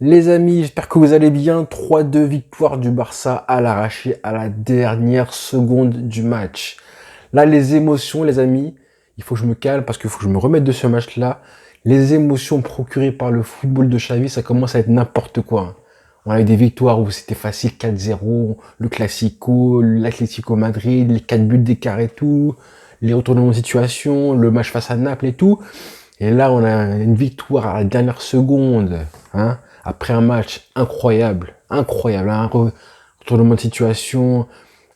Les amis, j'espère que vous allez bien. 3-2 victoire du Barça à l'arraché à la dernière seconde du match. Là, les émotions, les amis, il faut que je me calme parce qu'il faut que je me remette de ce match-là. Les émotions procurées par le football de Xavi, ça commence à être n'importe quoi, hein. On a eu des victoires où c'était facile, 4-0, le Classico, l'Atlético Madrid, les 4 buts d'écart et tout, les retournements de situation, le match face à Naples et tout. Et là, on a une victoire à la dernière seconde, hein, après un match incroyable, incroyable, un retournement de situation,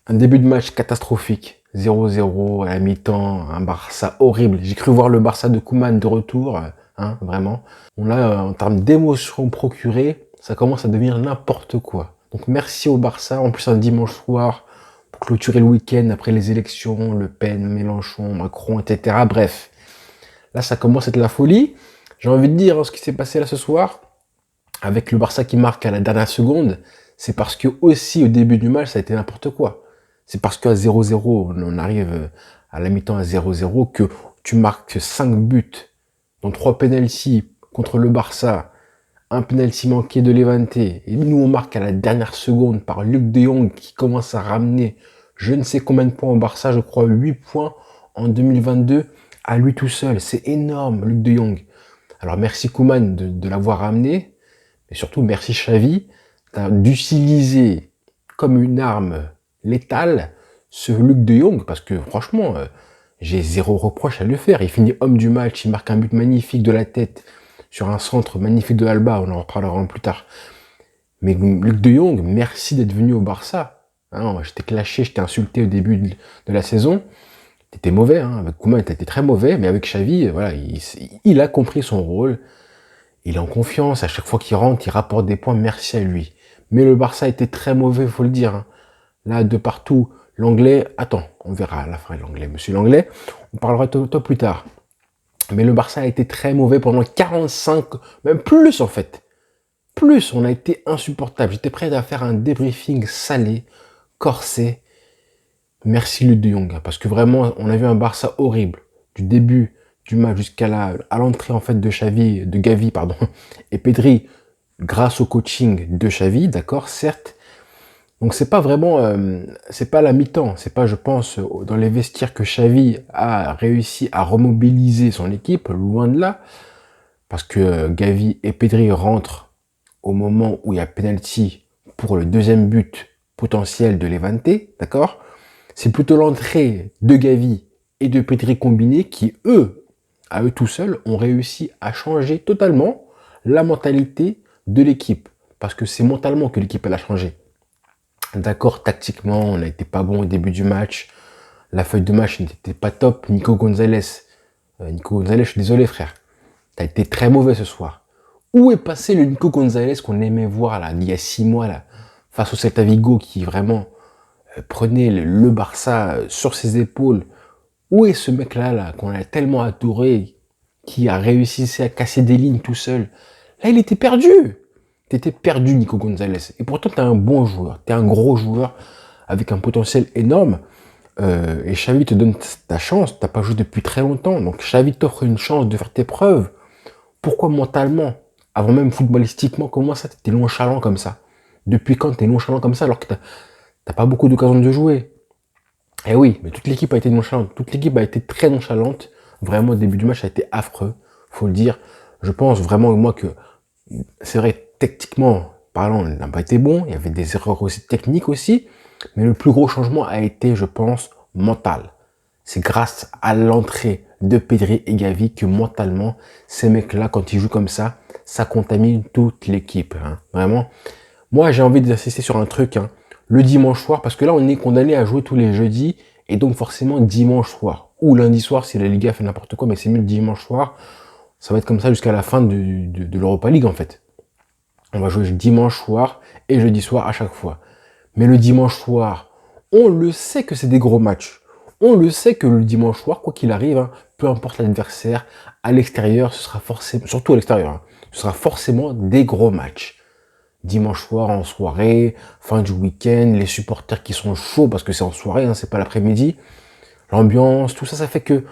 un début de match catastrophique, 0-0 à la mi-temps, un Barça horrible. J'ai cru voir le Barça de Koeman de retour, hein, vraiment. On a, en termes d'émotions procurées, ça commence à devenir n'importe quoi. Donc merci au Barça, en plus un dimanche soir, pour clôturer le week-end après les élections, Le Pen, Mélenchon, Macron, etc. Bref. Là, ça commence à être la folie. J'ai envie de dire, ce qui s'est passé là ce soir, avec le Barça qui marque à la dernière seconde, c'est parce que aussi au début du match, ça a été n'importe quoi. C'est parce qu'à 0-0, on arrive à la mi-temps à 0-0, que tu marques 5 buts, dont 3 penalties contre le Barça, un penalty manqué de Levante, et nous on marque à la dernière seconde par Luc de Jong qui commence à ramener je ne sais combien de points au Barça, je crois 8 points en 2022 à lui tout seul. C'est énorme, Luc de Jong. Alors merci Koeman de l'avoir ramené, et surtout merci Xavi d'utiliser comme une arme létale ce Luc de Jong, parce que franchement, j'ai zéro reproche à le faire. Il finit homme du match, il marque un but magnifique de la tête sur un centre magnifique de Alba, on en reparlera plus tard. Mais Luc de Jong, merci d'être venu au Barça. Hein, je t'ai clashé, je t'ai insulté au début de la saison. T'étais mauvais, hein. Avec Koeman, t'étais très mauvais, mais avec Xavi, voilà, il a compris son rôle. Il est en confiance. À chaque fois qu'il rentre, il rapporte des points. Merci à lui. Mais le Barça était très mauvais, faut le dire, hein. Là, de partout, l'anglais, attends, on verra à la fin l'anglais, monsieur l'anglais. On parlera de toi plus tard. Mais le Barça a été très mauvais pendant 45, même plus en fait. Plus, on a été insupportable. J'étais prêt à faire un débriefing salé, corsé. Merci Luc de Jong, parce que vraiment, on a vu un Barça horrible. Du début du match jusqu'à à l'entrée en fait de Xavi, de Gavi, pardon, et Pedri, grâce au coaching de Xavi, d'accord, certes. Donc c'est pas vraiment, c'est pas la mi-temps, c'est pas, je pense, dans les vestiaires que Xavi a réussi à remobiliser son équipe, loin de là, parce que Gavi et Pedri rentrent au moment où il y a penalty pour le deuxième but potentiel de Levante, d'accord. C'est plutôt l'entrée de Gavi et de Pedri combinés qui, eux, à eux tout seuls, ont réussi à changer totalement la mentalité de l'équipe. Parce que c'est mentalement que l'équipe elle a changé. D'accord, tactiquement, on n'a été pas bon au début du match. La feuille de match n'était pas top. Nico Gonzalez, je suis désolé frère. T'as été très mauvais ce soir. Où est passé le Nico Gonzalez qu'on aimait voir là, il y a 6 mois là, face au Celta Vigo qui vraiment prenait le Barça sur ses épaules. Où est ce mec-là là, qu'on a tellement adoré, qui a réussi à casser des lignes tout seul? Là, il était perdu. T'étais perdu, Nico Gonzalez. Et pourtant, t'es un bon joueur. T'es un gros joueur avec un potentiel énorme. Et Xavi te donne ta chance. T'as pas joué depuis très longtemps. Donc Xavi t'offre une chance de faire tes preuves. Pourquoi mentalement, avant même footballistiquement, comment ça t'es nonchalant comme ça? Depuis quand t'es nonchalant comme ça alors que t'as pas beaucoup d'occasions de jouer? Eh oui, mais toute l'équipe a été nonchalante. Toute l'équipe a été très nonchalante. Vraiment, au début du match, ça a été affreux. Faut le dire. Je pense vraiment, moi, que c'est vrai, techniquement parlant, on n'a pas été bon. Il y avait des erreurs aussi techniques aussi. Mais le plus gros changement a été, je pense, mental. C'est grâce à l'entrée de Pedri et Gavi que mentalement, ces mecs-là, quand ils jouent comme ça contamine toute l'équipe, hein. Vraiment. Moi, j'ai envie d'insister sur un truc, hein. Le dimanche soir, parce que là, on est condamné à jouer tous les jeudis, et donc forcément dimanche soir, ou lundi soir si la Liga fait n'importe quoi, mais c'est mieux le dimanche soir. Ça va être comme ça jusqu'à la fin de l'Europa League, en fait. On va jouer dimanche soir et jeudi soir à chaque fois. Mais le dimanche soir, on le sait que c'est des gros matchs. On le sait que le dimanche soir, quoi qu'il arrive, hein, peu importe l'adversaire, à l'extérieur, ce sera forcément, surtout à l'extérieur, hein, ce sera forcément des gros matchs. Dimanche soir en soirée, fin du week-end, les supporters qui sont chauds parce que c'est en soirée, hein, c'est pas l'après-midi. L'ambiance, tout ça, ça fait que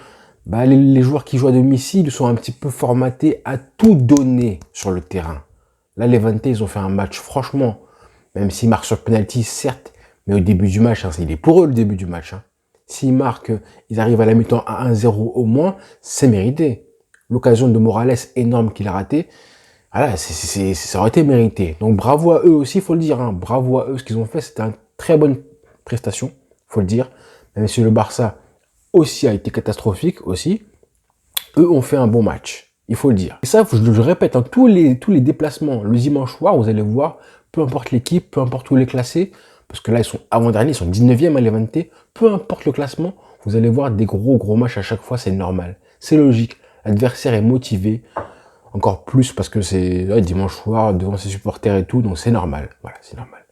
bah, les joueurs qui jouent à domicile sont un petit peu formatés à tout donner sur le terrain. Là, Levante, ils ont fait un match, franchement, même s'ils marquent sur penalty, certes, mais au début du match, hein, il est pour eux le début du match. Hein. S'ils marquent, ils arrivent à la mi-temps à 1-0 au moins, c'est mérité. L'occasion de Morales énorme qu'il a raté, voilà, ça aurait été mérité. Donc bravo à eux aussi, il faut le dire. Hein. Bravo à eux, ce qu'ils ont fait, c'était une très bonne prestation, faut le dire. Même si le Barça aussi a été catastrophique aussi, eux ont fait un bon match, il faut le dire. Et ça, je répète, hein, tous les déplacements, le dimanche soir, vous allez voir, peu importe l'équipe, peu importe où les classés, parce que là, ils sont avant-derniers, ils sont 19e à Levante, peu importe le classement, vous allez voir des gros matchs à chaque fois, c'est normal. C'est logique, l'adversaire est motivé, encore plus parce que c'est dimanche soir, devant ses supporters et tout, donc c'est normal, voilà, c'est normal.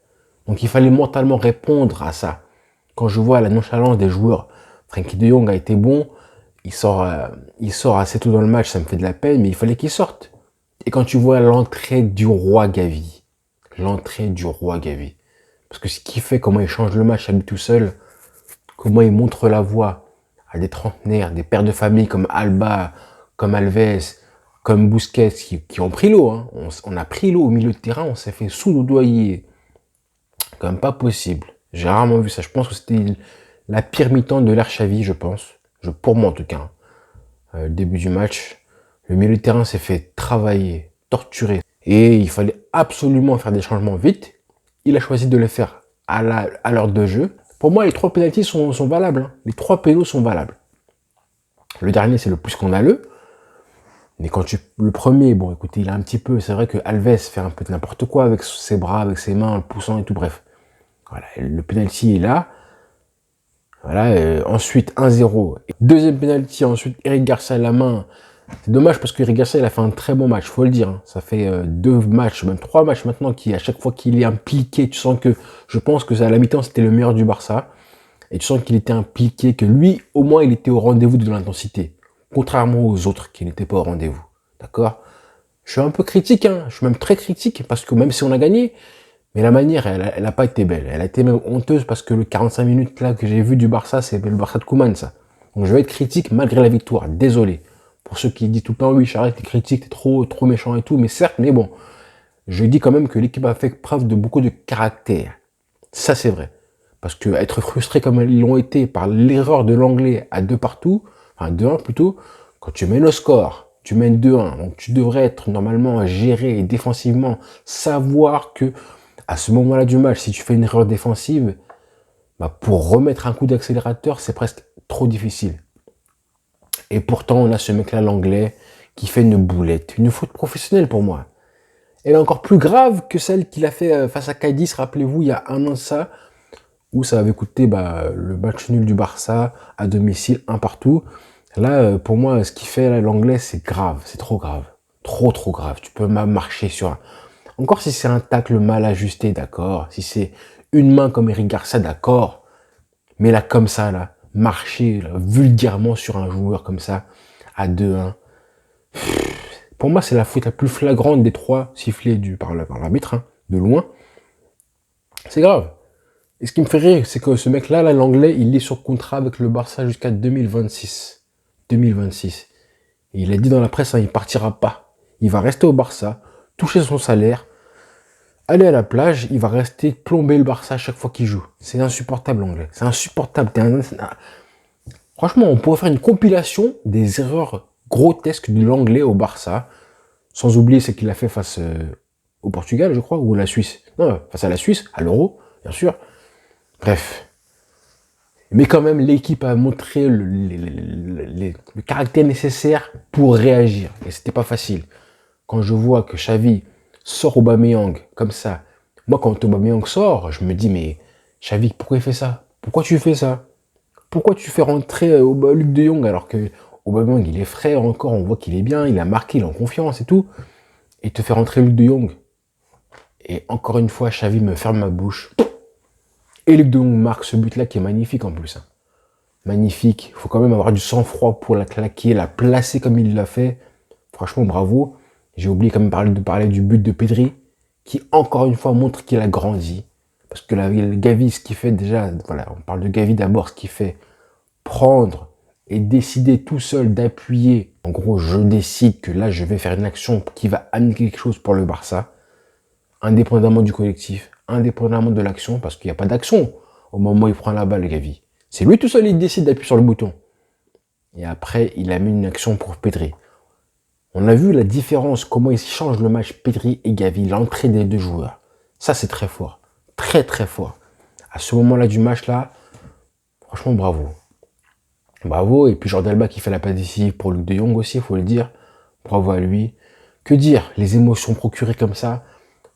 Donc il fallait mentalement répondre à ça. Quand je vois la nonchalance des joueurs, Frenkie de Jong a été bon, il sort assez tôt dans le match, ça me fait de la peine, mais il fallait qu'il sorte. Et quand tu vois l'entrée du roi Gavi, parce que ce qu'il fait, comment il change le match à lui tout seul, comment il montre la voie à des trentenaires, des pères de famille comme Alba, comme Alves, comme Busquets, qui ont pris l'eau. Hein. On a pris l'eau au milieu de terrain, on s'est fait soudoyer. Comme pas possible. J'ai rarement vu ça. Je pense que c'était la pire mi-temps de l'ère Xavi, je pense. Pour moi en tout cas. Début du match, le milieu de terrain s'est fait travailler, torturer. Et il fallait absolument faire des changements vite. Il a choisi de le faire à l'heure de jeu. Pour moi, les 3 pénaltys sont valables. Hein. Les 3 pénaux sont valables. Le dernier, c'est le plus scandaleux. Mais le premier, bon, écoutez, il a un petit peu, c'est vrai que Alves fait un peu de n'importe quoi avec ses bras, avec ses mains, en le poussant et tout, bref. Voilà, le penalty est là. Voilà, ensuite 1-0. Deuxième penalty, ensuite Eric Garcia à la main. C'est dommage parce que Eric Garcia, il a fait un très bon match, faut le dire. Hein. Ça fait 2 matchs, même 3 matchs maintenant, à chaque fois qu'il est impliqué, tu sens que, je pense que à la mi-temps, c'était le meilleur du Barça. Et tu sens qu'il était impliqué, que lui, au moins, il était au rendez-vous de l'intensité. Contrairement aux autres qui n'étaient pas au rendez-vous. D'accord? Je suis un peu critique, hein. Je suis même très critique, parce que même si on a gagné, mais la manière, elle a pas été belle. Elle a été même honteuse parce que le 45 minutes là que j'ai vu du Barça, c'est le Barça de Koeman, ça. Donc je vais être critique malgré la victoire. Désolé. Pour ceux qui disent tout le temps, oui, Charles, t'es critique, t'es trop méchant et tout. Mais certes, mais bon. Je dis quand même que l'équipe a fait preuve de beaucoup de caractère. Ça, c'est vrai. Parce que être frustré comme ils l'ont été par l'erreur de l'anglais à 2 partout, enfin 2-1 plutôt, quand tu mènes au score, tu mènes 2-1, donc tu devrais être normalement géré et défensivement, savoir que à ce moment-là du match, si tu fais une erreur défensive, bah pour remettre un coup d'accélérateur, c'est presque trop difficile. Et pourtant, on a ce mec-là, l'anglais, qui fait une boulette, une faute professionnelle pour moi. Elle est encore plus grave que celle qu'il a fait face à Cadiz, rappelez-vous, il y a 1 an de ça, où ça avait coûté le match nul du Barça à domicile, 1 partout. Là, pour moi, ce qu'il fait là, l'anglais, c'est grave, c'est trop grave. Trop grave. Tu peux marcher sur un... Encore si c'est un tacle mal ajusté, d'accord. Si c'est une main comme Eric Garcia, d'accord. Mais là, comme ça, là, marcher là, vulgairement sur un joueur comme ça, à 2-1. Pour moi, c'est la faute la plus flagrante des 3 sifflés par l'arbitre, hein, de loin. C'est grave. Et ce qui me fait rire, c'est que ce mec-là, là, l'anglais, il est sur contrat avec le Barça jusqu'à 2026. 2026. Et il a dit dans la presse, hein, il partira pas. Il va rester au Barça, toucher son salaire, aller à la plage, il va rester plomber le Barça à chaque fois qu'il joue. C'est insupportable l'anglais. C'est insupportable. Franchement, on pourrait faire une compilation des erreurs grotesques de l'anglais au Barça, sans oublier ce qu'il a fait face au Portugal, je crois, ou à la Suisse. Non, face à la Suisse, à l'Euro, bien sûr. Bref. Mais quand même, l'équipe a montré le caractère nécessaire pour réagir. Et c'était pas facile. Quand je vois que Xavi sort Aubameyang comme ça, moi quand Aubameyang sort, je me dis mais Xavi, pourquoi il fait ça? Pourquoi tu fais ça? Pourquoi tu fais rentrer Luc de Jong alors que Aubameyang il est frais encore, on voit qu'il est bien, il a marqué, il est en confiance et tout, et il te fait rentrer Luc de Jong. Et encore une fois, Xavi me ferme ma bouche. Et Luc de Jong marque ce but-là qui est magnifique en plus. Hein. Magnifique. Il faut quand même avoir du sang-froid pour la claquer, la placer comme il l'a fait. Franchement, bravo. J'ai oublié quand même de parler du but de Pedri, qui encore une fois montre qu'il a grandi. Parce que Gavi, ce qu'il fait déjà, voilà, on parle de Gavi d'abord, ce qu'il fait, prendre et décider tout seul d'appuyer. En gros, je décide que là, je vais faire une action qui va amener quelque chose pour le Barça. indépendamment du collectif, indépendamment de l'action, parce qu'il n'y a pas d'action au moment où il prend la balle, Gavi. C'est lui tout seul, il décide d'appuyer sur le bouton. Et après, il a mis une action pour Pedri. On a vu la différence, comment ils changent le match Pedri et Gavi, l'entrée des deux joueurs. Ça, c'est très fort. Très, très fort. À ce moment-là du match, là, franchement, bravo. Bravo. Et puis Jordan Alba qui fait la passe décisive pour Luc de Jong aussi, il faut le dire. Bravo à lui. Que dire, les émotions procurées comme ça.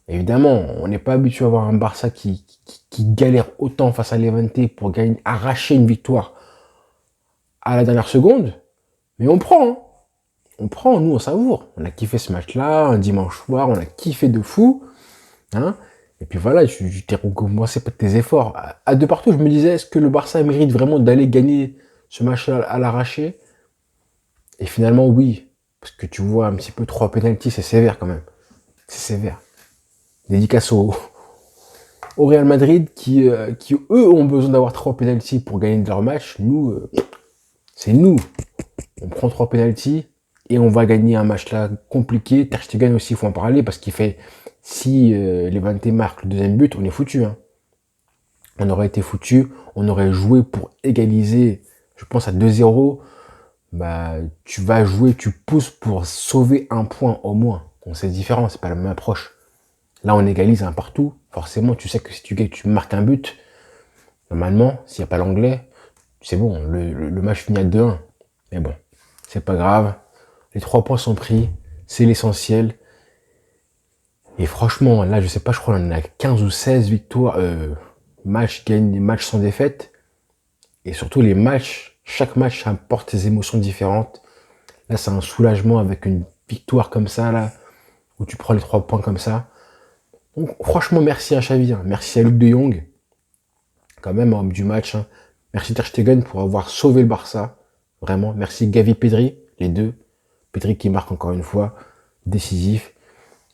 Évidemment, on n'est pas habitué à voir un Barça qui galère autant face à Levante pour gagner, arracher une victoire à la dernière seconde. Mais on prend, hein. On prend, nous on savoure. On a kiffé ce match-là, un dimanche soir, on a kiffé de fou. Hein. Et puis voilà, tu t'es récompensé par tes efforts. À de partout, je me disais, est-ce que le Barça mérite vraiment d'aller gagner ce match-là à l'arraché? Et finalement, oui. Parce que tu vois un petit peu 3 pénaltys, c'est sévère quand même. C'est sévère. Dédicace au Real Madrid qui, eux, ont besoin d'avoir 3 pénaltys pour gagner leur match. Nous, c'est nous. On prend 3 pénaltys et on va gagner un match là compliqué. Ter Stegen aussi, il faut en parler parce qu'il fait, si Levante marque le deuxième but, on est foutu. Hein. On aurait été foutu, on aurait joué pour égaliser, je pense à 2-0. Bah, tu vas jouer, tu pousses pour sauver un point au moins. Bon, c'est différent, c'est pas la même approche. Là, on égalise un partout. Forcément, tu sais que si tu marques un but, normalement, s'il n'y a pas l'anglais, c'est bon, le match finit à 2-1. Mais bon, c'est pas grave. Les 3 points sont pris, c'est l'essentiel. Et franchement, là, je sais pas, je crois qu'on en a 15 ou 16 victoires, matchs gagnés, matchs sans défaite. Et surtout, les matchs, chaque match apporte des émotions différentes. Là, c'est un soulagement avec une victoire comme ça, là, où tu prends les 3 points comme ça. Donc, franchement, merci à Xavi, hein. Merci à Luc de Jong, quand même, homme du match. Hein. Merci Ter Stegen pour avoir sauvé le Barça. Vraiment. Merci Gavi, Pedri, les deux. Pedri qui marque encore une fois, décisif.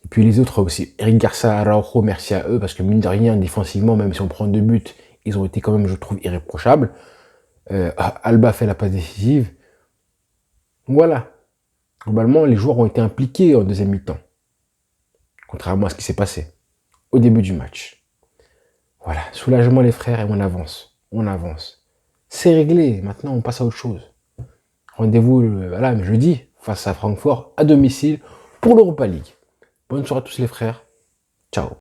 Et puis les autres aussi. Eric Garcia, Araujo, merci à eux, parce que mine de rien, défensivement, même si on prend 2 buts, ils ont été quand même, je trouve, irréprochables. Alba fait la passe décisive. Voilà. Globalement, les joueurs ont été impliqués en deuxième mi-temps. Contrairement à ce qui s'est passé au début du match. Voilà. Soulagement les frères et on avance. On avance. C'est réglé. Maintenant, on passe à autre chose. Rendez-vous voilà, jeudi face à Francfort à domicile pour l'Europa League. Bonne soirée à tous les frères. Ciao.